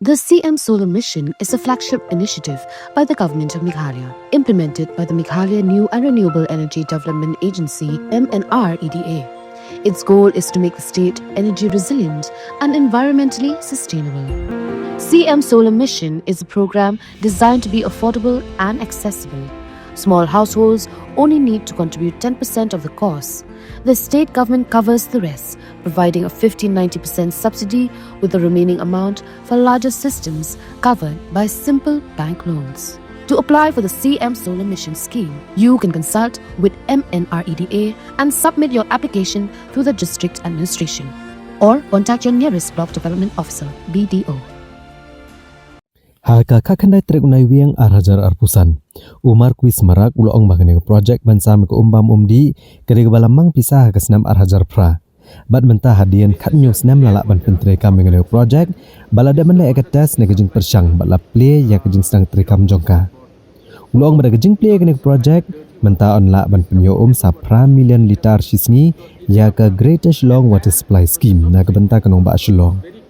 The CM Solar Mission is a flagship initiative by the Government of Meghalaya, implemented by the Meghalaya New and Renewable Energy Development Agency (MNREDA). Its goal is to make the state energy resilient and environmentally sustainable. CM Solar Mission is a program designed to be affordable and accessible. Small households only need to contribute 10% of the cost. The state government covers the rest, providing a 50-90% subsidy, with the remaining amount for larger systems covered by simple bank loans. To apply for the CM Solar Mission scheme, you can consult with MNREDA and submit your application through the district administration, or contact your nearest block development officer (BDO). Harga kakandai trek unai wiang arhajar arpusan. Umar kuis marak uloong makane project bansam ke umbam umdi kede balamang pisah ke Snem arhajar pra. Bad mentah Hadien khatnyo Snem lalak ban Pyntreikam mengene project balada menle ekates ne kejing persyang bala play ya kejing sedang Pyntreikam jongka. Uloong bada kejing play kene project mentah on lak ban penyo sapra million liter sisni ya ke Greater Shillong Water Supply Scheme na ke bentah kenong ba Shillong.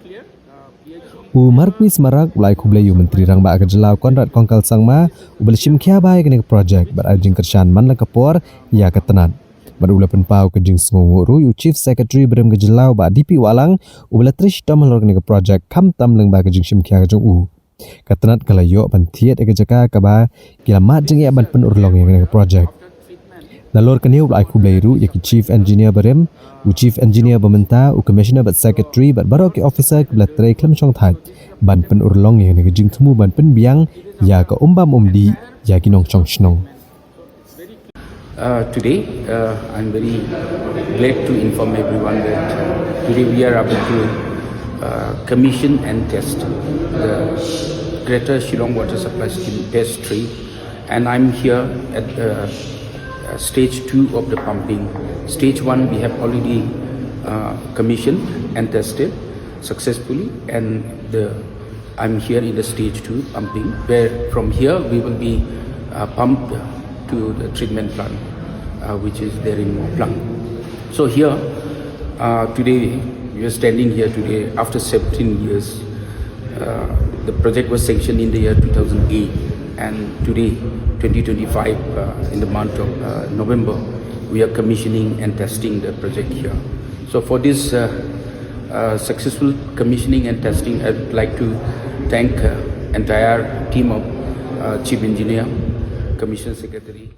Umar kuis marak ulai kublayu menteri rang ba kejelau Konrad Kongkal sangma ubel simkia bai kene project berajing kershan man la kapor ya ketenat berula penpau kejing snguru yu chief secretary berem kejelau ba DP walang ubel trish tom lor kene project kam tam leng ba kejing simkia kejong u ketenat kalayo ban thiet e kejaka ka ba kilamat jeng ya ban penurlong kene project dalor kene ulai kublayu ya chief engineer berem u chief engineer bementa u commissioner but secretary but baroki officer kebla trei klem chong that ban pen urlong yang ne jing temu ban pen biang ya ka umbam umdi ya kinong chong chnong. Today I'm very glad to inform everyone that today we are able to commission and test the Greater Shillong Water Supply Scheme Test 3, and I'm here at the stage 2 of the pumping. Stage 1 we have already commissioned and tested successfully, and I'm here in the stage 2 pumping, where from here we will be pumped to the treatment plant, which is there in Plang. So here today we are standing here today after 17 years. The project was sanctioned in the year 2008, and today 2025 in the month of November we are commissioning and testing the project here. So for this successful commissioning and testing, I would like to thank entire team of Chief Engineer, Commission Secretary.